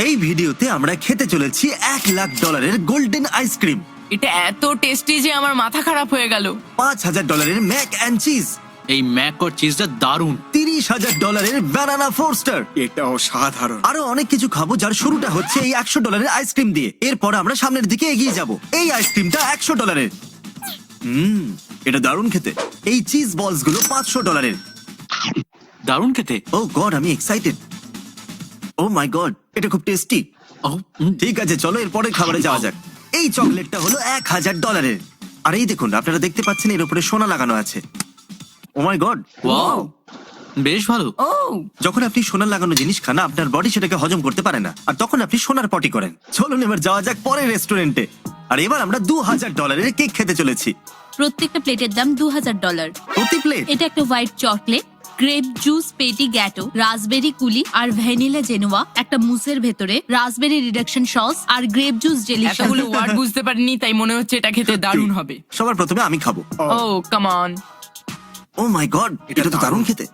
এই ভিডিওতে আমরা খেতে চলেছি $1,00,000 গোল্ডেন আইসক্রিম, এটা এত টেস্টি যে আমার মাথা খারাপ হয়ে গেল। $5,000 ম্যাক অ্যান্ড চিজ, এই ম্যাক আর চিজটা দারুণ। $30,000 ব্যানানা ফোরস্টার। এটা অসাধারণ। আরো অনেক কিছু খাবো, যার শুরুটা হচ্ছে এই $100 আইসক্রিম দিয়ে। এরপর আমরা সামনের দিকে এগিয়ে যাব। এই আইসক্রিমটা $100। এটা দারুণ খেতে। এই চিজ বলস গুলো $500। দারুণ খেতে। ও গড, আমি এক্সাইটেড। ও মাই গড, এটা খুব টেস্টি। ও ঠিক আছে, চলো এরপরের খাবারে যাওয়া যাক। এই চকলেটটা হলো $1,000। আর এই দেখুন, আপনারা দেখতে পাচ্ছেন এর উপরে সোনা লাগানো আছে। ও মাই গড, ওয়াও, বেশ ভালো। ও যখন আপনি সোনার লাগানো জিনিস খান, আপনার বডি সেটাকে হজম করতে পারে না, আর তখন আপনি সোনার পটি করেন। চলুন এবার যাওয়া যাক পরের রেস্টুরেন্টে। আর এবার আমরা $2,000 কেক খেতে চলেছি। প্রত্যেকটা প্লেটের দাম $2,000। প্রতি প্লেট এটা একটা হোয়াইট চকলেট, গ্রেপ জুস পেটি গ্যাটো, রাসবেরি কুলি আর ভ্যানিলা জেনোয়া, একটা মুসের ভেতরে রাসবেরি রিডাকশন সস আর গ্রেপ জুস জেলি। এতগুলো ওয়ার্ড বুঝতে পারিনি, তাই মনে হচ্ছে এটা খেতে দারুণ হবে। সবার প্রথমে আমি খাবো। ও come on. O my God, এটা তো দারুণ খেতে।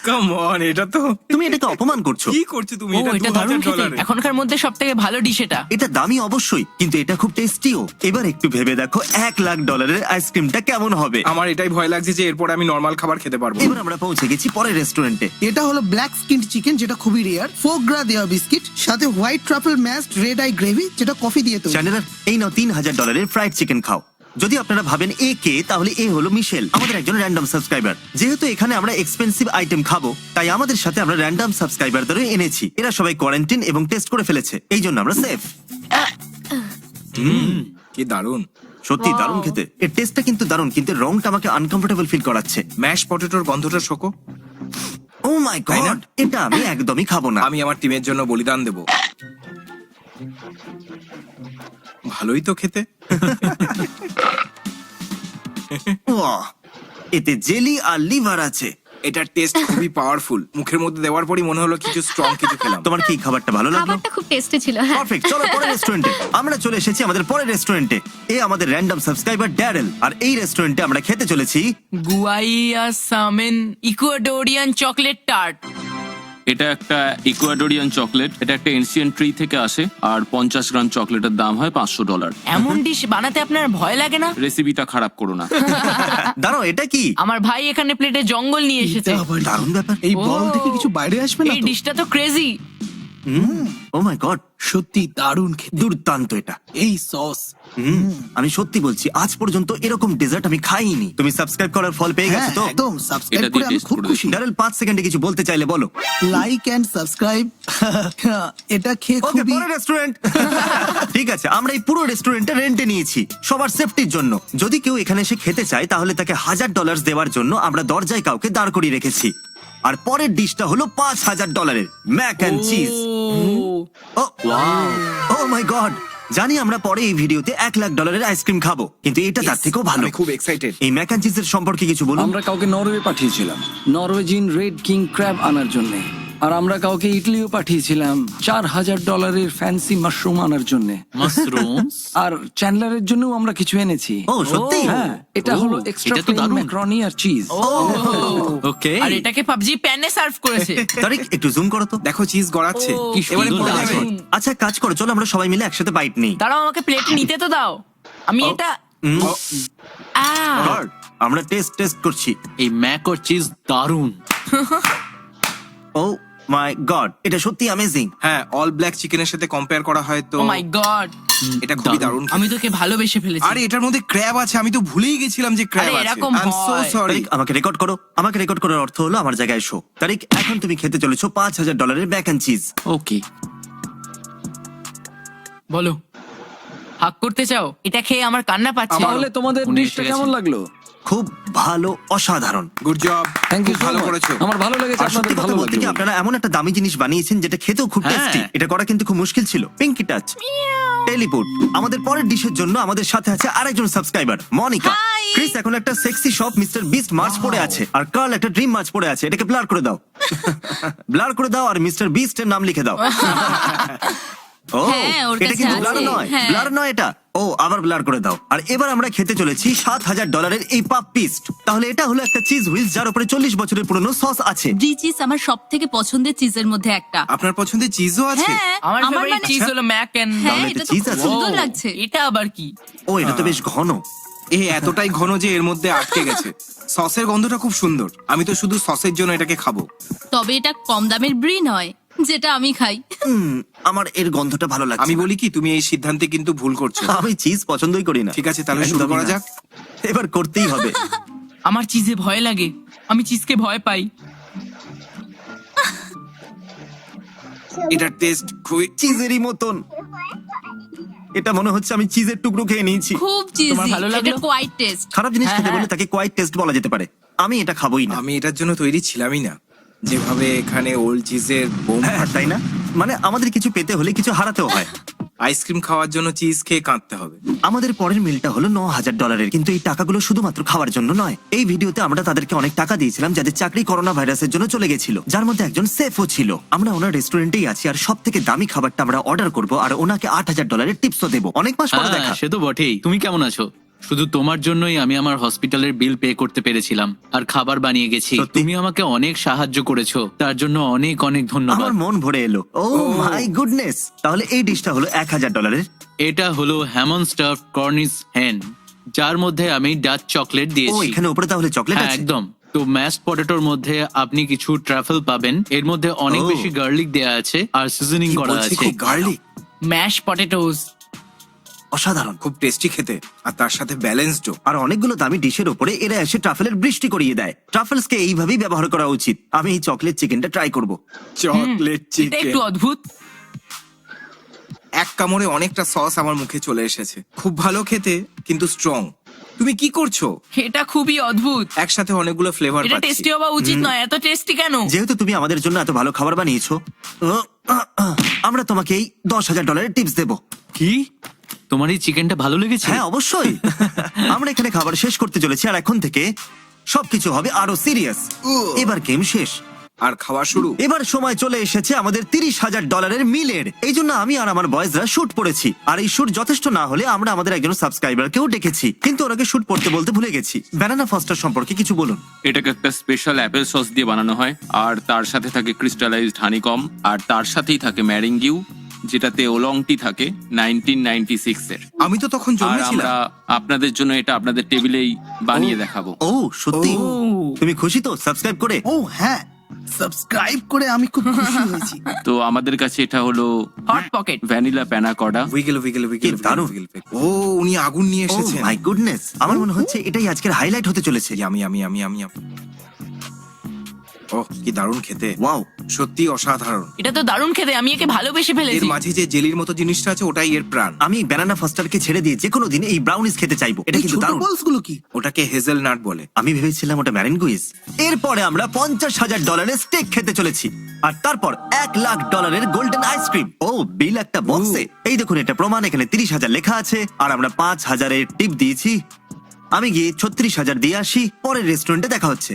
কাম অন, এটা তো তুমি এটাকে অপমান করছো। কি করছো তুমি? ও এটা এটা দারুণ খেতে। $2,000 এখনকার মধ্যে সবথেকে ভালো ডিশ এটা। এটা দামি অবশ্যই, কিন্তু এটা খুব টেস্টিও। এবার একটু ভেবে দেখো $1,00,000 আইসক্রিমটা কেমন হবে। আমার এটাই ভয় লাগছে যে এরপর আমি নরমাল খাবার খেতে পারবো। এবার আমরা পৌঁছে গেছি পরের রেস্টুরেন্টে। এটা হলো ব্ল্যাক স্কিন্ড চিকেন, যেটা খুবই রেয়ার, ফোকগ্রা দেওয়া বিস্কিট, সাথে white truffle mashed red eye gravy, যেটা কফি দিয়ে তৈরি। চ্যানেলার, এই নাও $3,000 ফ্রাইড চিকেন খাও। যদি আপনারা ভাবেন এ কে, তাহলে এ হলো মিশেল, আমাদের একজন র্যান্ডম সাবস্ক্রাইবার। যেহেতু এখানে আমরা এক্সপেন্সিভ আইটেম খাবো, তাই আমাদের সাথে আমরা র্যান্ডম সাবস্ক্রাইবারদেরও এনেছি। এরা সবাই কোয়ারেন্টিন এবং টেস্ট করে ফেলেছে, এই জন্য আমরা সেফ। কি দারুন। সত্যি Wow. দারুণ খেতে। এর টেস্টটা কিন্তু দারুণ, কিন্তু এর রংটা আমাকে আনকমফোর্টেবল ফিল করাচ্ছে। ম্যাশ পটেটোর গন্ধটা শোকো। ও মাই তাই না? গড, এটা আমি একদমই খাবো না। আমি আমার টিমের জন্য বলিদান দেব। ভালোই তো খেতে। ওয়াহ, এতে জেলি আর লিভার আছে। এটার টেস্ট খুবই পাওয়ারফুল। মুখের মধ্যে দেওয়ার পরই মনে হলো কিছু স্ট্রং কিছু খেলাম। তোমার কি খাবারটা ভালো লাগলো? খাবারটা খুব টেস্টি ছিল। হ্যাঁ, পারফেক্ট, চলো পরের রেস্টুরেন্টে। আমরা চলে এসেছি আমাদের পরের রেস্টুরেন্টে। এ আমাদের র্যান্ডম সাবস্ক্রাইবার ড্যারেল। আর এই রেস্টুরেন্টে আমরা খেতে চলেছি গুয়াইয়া সামেন ইকুয়াডোরিয়ান চকলেট টার্ট। এটা একটা ইকুয়াডোরিয়ান চকলেট। এটা একটা এনসিয়েন্ট ট্রি থেকে আসে, আর 50 গ্রাম চকলেটের দাম হয় $500। এমন ডিশ বানাতে আপনার ভয় লাগে না? রেসিপিটা খারাপ করো না। দাঁড়াও, এটা কি? আমার ভাই এখানে প্লেটে জঙ্গল নিয়ে এসেছে। দারুণ ব্যাপার। এই ও, বল থেকে কিছু বাইরে আসবে না এই তো? ডিশটা তো ক্রেজি। ও মাই গড, সত্যি দারুণ খেতে। দুর্দান্ত এটা। এই সস, আমি সত্যি বলছি, আজ পর্যন্ত এরকম ডেজার্ট আমি খাইনি। তুমি সাবস্ক্রাইব করার ফল পেয়ে হ্যাঁ গেছো তো? একদম। সাবস্ক্রাইব এটা করে দিয়ে আমি taste খুব করে খুশি। ড্যারেল 5 সেকেন্ডে কিছু বলতে চাইলে বলো। Like and subscribe. এটা খেয়ে ওকে, খুবই পরের রেস্টুরেন্ট। ঠিক আছে, আমরা এই পুরো রেস্টুরেন্টটা রেন্টে নিয়েছি সবার সেফটির জন্য। যদি কেউ এখানে এসে খেতে চায়, তাহলে তাকে $1,000 দেওয়ার জন্য আমরা দরজায় কাউকে দাঁড় করিয়ে রেখেছি। আর পরের ডিশটা হলো $5,000 mac and cheese. Oh oh my God, জানি আমরা পরে এই ভিডিওতে $1,00,000 আইসক্রিম খাবো, কিন্তু এটা তার থেকেও ভালো। আমি খুব এক্সাইটেড। এই ম্যাক অ্যান্ড চিজের সম্পর্কে কিছু বলুন। আমরা কাউকে নরওয়ে পাঠিয়েছিলাম নরওয়েজিন রেড কিং ক্র্যাব আনার জন্য, আর আমরা কাউকে ইটালিও পাঠিয়েছিলাম $4,000 ফ্যান্সি মাশরুম আনার জন্য, মাশরুমস। আর চ্যান্ডলারের জন্যও আমরা কিছু এনেছি। ও সত্যি? হ্যাঁ, এটা হলো এক্সট্রা এটা তো প্লেন দারুণ। ম্যাকারনি আর চিজ। ওকে, আর এটাকে পাবজি প্যানে সার্ভ করেছে। তারিক, একটু জুম করো তো। দেখো চিজ গড়াচ্ছে। ও, কি এবারে সুন্দর পড়ে যাবে। লাগছে। আচ্ছা, কাজ করো, চলো আমরা সবাই মিলে একসাথে বাইট নিই। দাঁড়াও, আমাকে প্লেটে নিতে তো দাও। আমি এটা God, আমরা টেস্ট করছি। এই ম্যাক আর চিজ দারুণ। ও মাই গড, এটা সত্যি অ্যামেজিং। হ্যাঁ, অল ব্ল্যাক চিকেনের সাথে কম্পেয়ার করা হয় তো ও মাই গড, এটা খুবই দারুণ। আমি তোকে ভালোবেসে ফেলেছি। আরে এটার মধ্যে ক্র্যাব আছে, আমি তো ভুলেই গেছিলাম যে ক্র্যাব আরে আছে। এরকম আই এম সো হয়। সরি। তারিক, আমাকে রেকর্ড করো। আমাকে রেকর্ড করার অর্থ হলো আমার জায়গায় শো। তারিক, এখন তুমি খেতে চলেছো $5,000 ম্যাক অ্যান্ড চিজ। ওকে, বলো, হাক করতে চাও? এটা খেয়ে আমার কান্না পাচ্ছে। তাহলে তোমাদের উনি ডিশটা এসে কেমন গেছেন। লাগলো? খুব ভালো, অসাধারণ। Good job. থ্যাংক ইউ, ভালো করেছো। আমার ভালো লেগেছে, আর সত্যি আপনাদের কথা ভালো বলতে কি, লাগলো। আপনারা এমন একটা দামি জিনিস বানিয়েছেন যেটা খেতেও খুব হ্যাঁ। টেস্টি। এটা করা কিন্তু খুব মুশকিল ছিল। Pinky touch, teleport. আমাদের পরের ডিশের জন্য আমাদের সাথে আছে আরেকজন সাবস্ক্রাইবার, মনিকা। ক্রিস এখন একটা sexy shop mister beast March পরে আছে, আর কার্ল একটা ড্রিম মার্চ পরে আছে। এটাকে ব্লার করে দাও। ব্লার করে দাও, আর মিস্টার বিস্ট এর নাম লিখে দাও। ও হ্যাঁ, ওর এটা কাছে কিন্তু আছে। ব্লার নয়, হ্যাঁ। ব্লার নয় এটা। ও আবার ব্লার করে দাও। আর এবার আমরা খেতে চলেছি $7,000 এই পাপ পিস্ট। তাহলে এটা হলো একটা চিজ হুইলস যার উপরে 40 বছরের পুরনো সস আছে। ব্রি চিজ আমার সব থেকে পছন্দের চিজের মধ্যে একটা। আপনার পছন্দের চিজও আছে? হ্যাঁ, আমার ফেভারিট মানে- চিজ হলো ম্যাক এন্ড হ্যাঁ, তাহলে এটা এটা তো চিজ খুব আছে? সুন্দর লাগছে। এটা আবার কি? ও এটা তো বেশ ঘন। এ এতটাই ঘন যে এর মধ্যে আটকে গেছে। সসের গন্ধটা খুব সুন্দর। আমি তো শুধু সসের জন্য এটাকে খাবো। তবে এটা কম দামের ব্রি নয়, যেটা আমি খাই। আমার এর গন্ধটা ভালো লাগছে। আমি বলি কি, তুমি এই সিদ্ধান্তে কিন্তু ভুল করছো। আমি চিজ পছন্দই করি না। ঠিক আছে, তাহলে শুরু একদমই করা না। যাক। এবার করতেই হবে। আমার চিজে ভয় লাগে, আমি চিজকে ভয় পাই। এটার টেস্ট খুবই চিজেরই মতন। এটা মনে হচ্ছে আমি চিজের টুকরো খেয়ে নিয়েছি। খুব চিজি, তোমার ভালো লাগলো? এটা কোয়াইট টেস্ট। খারাপ জিনিস হ্যাঁ, খেতে হ্যাঁ। বলে তাকে কোয়াইট টেস্ট বলা যেতে পারে। আমি এটা খাবোই না। আমি এটার জন্য তৈরি ছিলামই না। যেভাবে এখানে ওল্ড চিজের বোম হ্যাঁ, তাই না? মানে আমাদের কিছু পেতে হলে কিছু হারাতেও হয়। আইসক্রিম খাওয়ার জন্য চিজ খেয়ে কাঁদতে হবে। আমাদের পরের মিলটা হলো $9,000, কিন্তু এই টাকাগুলো শুধুমাত্র খাওয়ার জন্য নয়। এই ভিডিওতে আমরা তাদেরকে অনেক টাকা দিয়েছিলাম যাদের চাকরি করোনা ভাইরাসের জন্য চলে গেছিল, যার মধ্যে একজন সেফও ছিল। আমরা ওনার রেস্টুরেন্টেই আছি আর সব থেকে দামি খাবারটা আমরা অর্ডার করব আর ওনাকে $8,000 টিপসও দেবো। অনেক মাস পরে দেখা। সে তো বটেই। তুমি কেমন আছো? শুধু তোমার জন্যই আমি আমার হসপিটালের বিল পে করতে পেরেছিলাম আর খাবার বানিয়ে গেছি। সত্যি? তুমি আমাকে অনেক সাহায্য করেছো, তার জন্য অনেক অনেক ধন্যবাদ। আমার মন ভরে এলো। ও মাই গুডনেস। তাহলে এই ডিশটা হলো $1,000। এটা হলো হ্যামন স্টাফ কর্নিস হেন, যার মধ্যে আমি ডাচ চকলেট ও দিয়েছি। এখানে উপরে তাহলে চকলেট হ্যাঁ আছে? একদম। তো ম্যাশড পটেটোর মধ্যে আপনি কিছু ট্রাফেল পাবেন, এর মধ্যে অনেক ও। বেশি গার্লিক দেয়া আছে আর সিজনিং কি করা বলছি, আছে। খুব গার্লিক, ম্যাশ পটেটোস। অসাধারণ। খুব টেস্টি খেতে, আর তার সাথে ব্যালেন্সডও। আর অনেকগুলো দামি ডিশের উপরে এরা এসে ট্রাফেলের বৃষ্টি করিয়ে দেয়। ট্রাফেলসকে এইভাবেই ব্যবহার করা উচিত। আমি এই চকলেট চিকেনটা ট্রাই করব। চকলেট এটা চিকেন। একটু অদ্ভুত। এক কামড়ে অনেকটা সস আমার মুখে চলে এসেছে। খুব ভালো খেতে, কিন্তু স্ট্রং। তুমি কি করছো? এটা খুবই অদ্ভুত। একসাথে অনেকগুলো ফ্লেভার এটা পাচ্ছি। টেস্টি হওয়া উচিত নয়, এত টেস্টি কেন? যেহেতু তুমি আমাদের জন্য এত ভালো খাবার বানিয়েছো, আমরা তোমাকে এই $10,000 টিপস দেব। কি? তোমার এই চিকেনটা ভালো লেগেছে? হ্যাঁ অবশ্যই। আমরা এখানে খাবার শেষ করতে চলেছি আর এখন থেকে সবকিছু হবে আরো সিরিয়াস। এবার গেম শেষ। আর খাওয়া শুরু। এবার সময় চলে এসেছে আমাদের $30,000 মিলের। এই জন্য আমি আর আমার বয়েজরা শুট পড়েছি। আর এই শুট যথেষ্ট না হলে আমরা আমাদের একজন সাবস্ক্রাইবারকেও ডেকেছি, কিন্তু ওনাকে শুট পড়তে বলতে ভুলে গেছি। ব্যানানা ফস্টার সম্পর্কে কিছু বলুন। এটাকে একটা স্পেশাল অ্যাপেল সস দিয়ে বানানো হয়, আর তার সাথে থাকে ক্রিস্টালাইজড হানিকম, আর তার সাথেই থাকে ম্যারিঙ্গিউ, যেটাতে ওলংটি থাকে 1996 এর। আমি তো তখন আর জন্মেছিলাম। আমরা আপনাদের জন্য এটা আপনাদের টেবিলেই বানিয়ে দেখাবো। ও সত্যি? তুমি খুশি তো সাবস্ক্রাইব করে? ও হ্যাঁ, সাবস্ক্রাইব করে আমি খুব খুশি হয়েছি। তো আমাদের কাছে এটা হলো hot pocket. Vanilla প্যানাকোডা। Wiggle wiggle wiggle কি দারুণ। ও উনি আগুন নিয়ে ও এসেছেন। মাই গুডনেস, আমার মনে হচ্ছে এটাই আজকের হাইলাইট হতে চলেছে। আমি আমি আমি আমি ও কি দারুণ খেতে। ওয়াও, সত্যি অসাধারণ। এটা তো দারুণ খেতে, আমি একে ভালোবেসে এর ফেলেছি। মাঝে যে জেলির মতো জিনিসটা আছে ওটাই এর প্রাণ। আমি ব্যানানা ফস্টারকে ছেড়ে দিয়ে যে কোনো দিন এই ব্রাউনিস খেতে চাইবো। এটা এই কিন্তু ছোট দারুণ। বলস গুলো কি? ওটাকে হেজেল নাট বলে। আমি ভেবেছিলাম ওটা ম্যারিনগুইজ। এরপরে আমরা $50,000 স্টেক খেতে চলেছি, আর তারপর $1,00,000 গোল্ডেন আইসক্রিম। ও বিল একটা বক্সে। এই দেখুন, এটা প্রমাণ। এখানে 30,000 লেখা আছে আর আমরা 5,000 টিপ দিয়েছি। আমি গিয়ে 36,000 দিয়ে আসি। পরের রেস্টুরেন্টে দেখা হচ্ছে।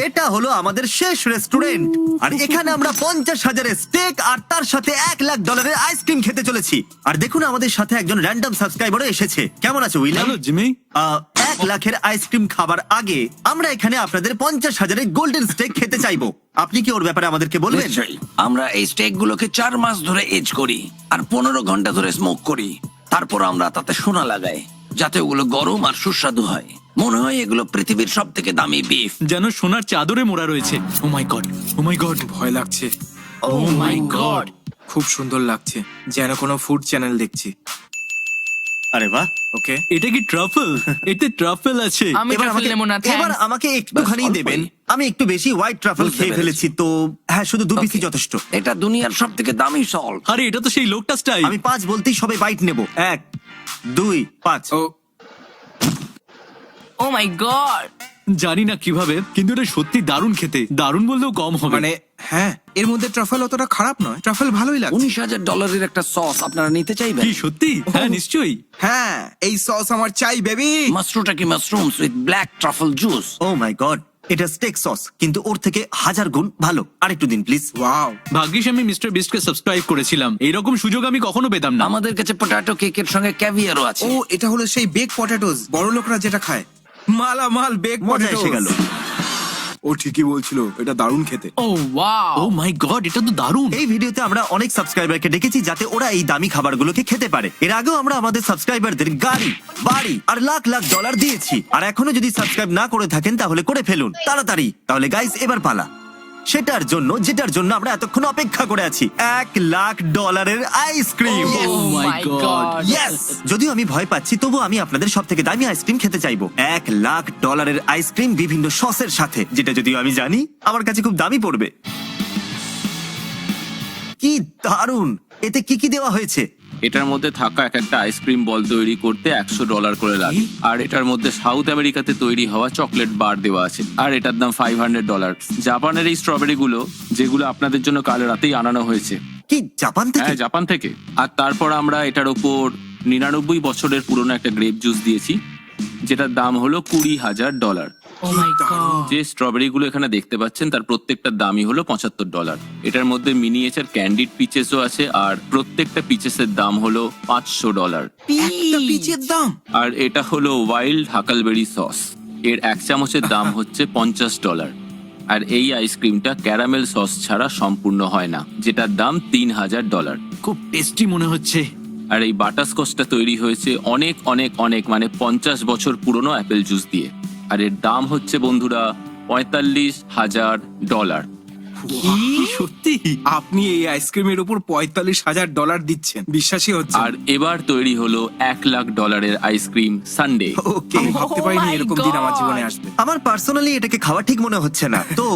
এটা হলো আমাদের শেষ রেস্টুরেন্ট, আর এখানে আমরা 50,000 স্টেক আর তার সাথে $1,00,000 আইসক্রিম খেতে চলেছি। আর দেখুন, আমাদের সাথে একজন র্যান্ডম সাবস্ক্রাইবারও এসেছে। কেমন আছে উইলিয়াম? Hello Jimmy. 1,00,000 আইসক্রিম খাবার আগে আমরা এখানে আপনাদের 50,000 গোল্ডেন স্টেক খেতে চাইবো। আপনি কি ওর ব্যাপারে আমাদেরকে বলবেন? নিশ্চয়ই। আমরা এই স্টেক গুলোকে 4 মাস ধরে এজ করি আর 15 ঘন্টা ধরে স্মোক করি। তারপর আমরা তাতে সোনা লাগাই যাতে ওগুলো গরম আর সুস্বাদু হয়। মনে হয় এগুলো পৃথিবীর সব থেকে দামি বিফ। যেন সোনার চাদরে মোড়া রয়েছে। ও my god, O my god, ভয় লাগছে। ও মাই গড। খুব সুন্দর লাগছে, যেন কোনো ফুড চ্যানেল দেখছি। আরে বাহ। ওকে, এটা কি ট্রাফেল? এতে ট্রাফেল আছে। আমি এবার ট্রাফেল নেবো না, এবার thanks। আমাকে একটুখানি ব্যাস, দেবেন। অল্পই। আমি একটু বেশি হোয়াইট ট্রাফেল বুঝতে খেয়ে ফেলেছি, তো হ্যাঁ, শুধু 2 পিসই যথেষ্ট। এটা দুনিয়ার সব থেকে দামি সল্ট। আরে এটা তো সেই লোকটা স্টাইল। আমি 5 বলতেই সবাই বাইট নেব। 1, 2, 5। ও ও মাই গড। জানি না কিভাবে, কিন্তু এটা সত্যি দারুণ খেতে। দারুণ বললেও কম হবে। মানে হ্যাঁ, এর মধ্যে ট্রাফেল অতটা খারাপ নয়। ট্রাফেল ভালোই লাগছে। $19,000 একটা সস আপনারা নিতে চাইবেন? কি সত্যি? হ্যাঁ নিশ্চয়ই। হ্যাঁ, এই সস আমার চাই বেবি। মাশরুমটা কি mushrooms with black truffle juice. Oh my God, এটা স্টেক সস, কিন্তু ওর থেকে 1000 গুণ ভালো। আরেকটু দিন প্লিজ। ওয়াও, ভাগ্যিস আমি মিস্টার বিস্টকে সাবস্ক্রাইব করেছিলাম, এইরকম সুযোগ আমি কখনো পেতাম না। আমাদের কাছে পটাটো কেকের সঙ্গে ক্যাভিয়ারও আছে। ও এটা হলো সেই বেক পটেটোস, বড় লোকরা যেটা খায়। মালামাল বেক মজা পটেটো এসে গেল। ও ঠিকই বলছিল, এটা দারুণ খেতে। ও ওয়াও, ও মাই গড, এটা তো দারুণ। এই ভিডিওতে আমরা অনেক সাবস্ক্রাইবারকে ডেকেছি যাতে ওরা এই দামি খাবারগুলোকে খেতে পারে। এর আগেও আমরা আমাদের সাবস্ক্রাইবারদের গাড়ি, বাড়ি আর লাখ লাখ ডলার দিয়েছি। আর এখনো যদি সাবস্ক্রাইব না করে থাকেন তাহলে করে ফেলুন তাড়াতাড়ি। তাহলে গাইস, এবার পালা সেটার জন্য যেটার জন্য আমরা এতক্ষণ অপেক্ষা করে আছি, $1,00,000 ice cream. Oh my my God. God, yes! যদিও আমি ভয় পাচ্ছি, তবু আমি আপনাদের সব থেকে দামি আইসক্রিম খেতে চাইবো। $1,00,000 আইসক্রিম বিভিন্ন সসের সাথে, যেটা যদিও আমি জানি আমার কাছে খুব দামি পড়বে। কি দারুণ! এতে কি কি দেওয়া হয়েছে? এটার মধ্যে থাকা এক একটা আইসক্রিম বল তৈরি করতে $100 করে লাগে। আর এটার মধ্যে সাউথ আমেরিকাতে তৈরি হওয়া চকলেট বার দেওয়া আছে, আর এটার দাম $500। জাপানের এই স্ট্রবেরি গুলো, যেগুলো আপনাদের জন্য কাল রাতেই আনানো হয়েছে, কি জাপান থেকে? হ্যাঁ জাপান থেকে। আর তারপর আমরা এটার ওপর 99 বছরের পুরনো একটা গ্রেপ জুস দিয়েছি, যেটার দাম হলো $20,000। ও মাই গড, যে স্ট্রবেরি গুলো এখানে দেখতে পাচ্ছেন তার প্রত্যেকটার দামই হলো $75। এটার মধ্যে মিনিয়েচার ক্যান্ডিড পিচেসও আছে, আর প্রত্যেকটা পিচেসের দাম হলো $500। একটা পিচের দাম। আর এটা হলো ওয়াইল্ড হাকালবেরি সস, এর 1 চামচের দাম হচ্ছে $50। আর এই আইসক্রিমটা ক্যারামেল সস ছাড়া সম্পূর্ণ হয় না, যেটার দাম $3,000। খুব টেস্টি মনে হচ্ছে। আর এই বাটারস্কচটা তৈরি হয়েছে অনেক অনেক অনেক মানে 50 বছর পুরনো অ্যাপেল জুস দিয়ে, আর এর দাম হচ্ছে বন্ধুরা $45,000। কি সত্যি? আপনি এই আইসক্রিমের উপর $45,000 দিচ্ছেন, বিশ্বাসই হচ্ছে না। আর এবার তৈরি হলো $1,00,000 আইসক্রিম সানডে। ওকে, আমি ভাবতে পারিনি Oh my এরকম দিন আমার God. জীবনে আসবে। আমার পার্সোনালি এটাকে খাওয়া ঠিক মনে হচ্ছে না, তো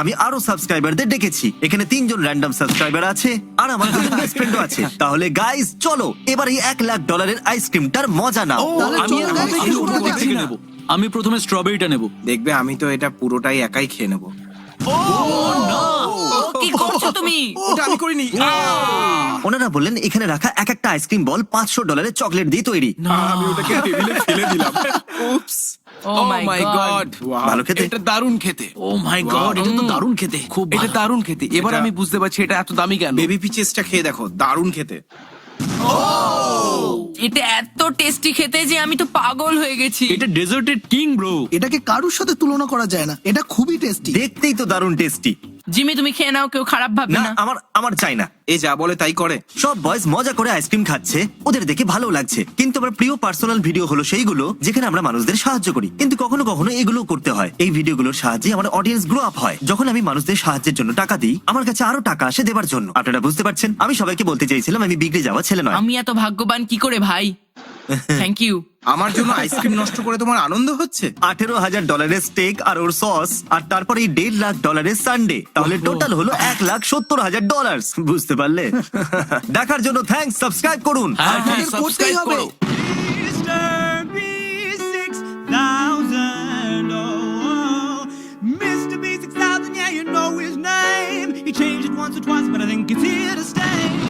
আমি আরো সাবস্ক্রাইবারদের ডেকেছি। এখানে 3 জন র্যান্ডম সাবস্ক্রাইবার আছে আর আমার 2 বেস্ট ফ্রেন্ডও আছে। তাহলে গাইস, চলো এবার এই $1,00,000 আইসক্রিমটার মজা নাও। তাহলে আমি চলো guys, আমি শুরু করা উপর যাক। থেকে নেব। আমি প্রথমে স্ট্রবেরিটা নেব। দেখবে আমি তো এটা পুরোটাই একাই খেয়ে নেবো। কি করছো তুমি? ওটা আমি করিনি। ওনারা বললেন এখানে রাখা এক একটা আইসক্রিম বল $500 চকলেট দিয়ে তৈরি। আমি ওটাকে টেবিলে ফেলে দিলাম। উপস। ও মাই গড, ভালো খেতে। এটা দারুণ খেতে। ও মাই গড, এটা তো দারুণ খেতে, খুব এটা ভালো। দারুণ খেতে। এবার এটা- আমি বুঝতে পারছি এটা এত দামি কেন। বেবি পিচেসটা খেয়ে দেখো, দারুণ খেতে। এটা এত টেস্টি খেতে যে আমি তো পাগল হয়ে গেছি। এটা ডেজার্টের কিং ব্রো। এটাকে কারুর সাথে তুলনা করা যায় না, এটা খুবই টেস্টি। দেখতেই তো দারুণ টেস্টি। জিমি, তুমি খেয়ে নাও, কেউ খারাপ ভাববে না, না। আমার চাই না। এ যা বলে তাই করে। সব বয়স মজা করে আইসক্রিম খাচ্ছে, ওদের দেখে ভালো লাগছে। কিন্তু আমার প্রিয় পার্সোনাল ভিডিও হলো সেইগুলো যেখানে আমরা মানুষদের সাহায্য করি, কিন্তু কখনো কখনো এগুলো করতে হয়। এই ভিডিওগুলোর সাহায্যে আমার অডিয়েন্স গ্রো আপ হয়। যখন আমি মানুষদের সাহায্যের জন্য টাকা দিই, আমার কাছে আরো টাকা আসে দেবার জন্য। আপনারা বুঝতে পারছেন? আমি সবাইকে বলতে চাইছিলাম আমি বিগড়ে যাওয়া ছেলে নয়। আমি এত ভাগ্যবান কি করে ভাই? Thank you. আমার জন্য আইসক্রিম নষ্ট করে তোমার আনন্দ হচ্ছে? $18,000 স্টেক আর ওর সস, আর তারপর এই $1,50,000 সানডে, তাহলে টোটাল হলো $1,70,000। বুঝতে পারলে? দেখার জন্য থ্যাঙ্কস। সাবস্ক্রাইব করুন। হ্যাঁ, আমাদের করতেই হবে। Mr. B6000, yeah, you know his name. He changed it once or twice, but I think it's here to stay.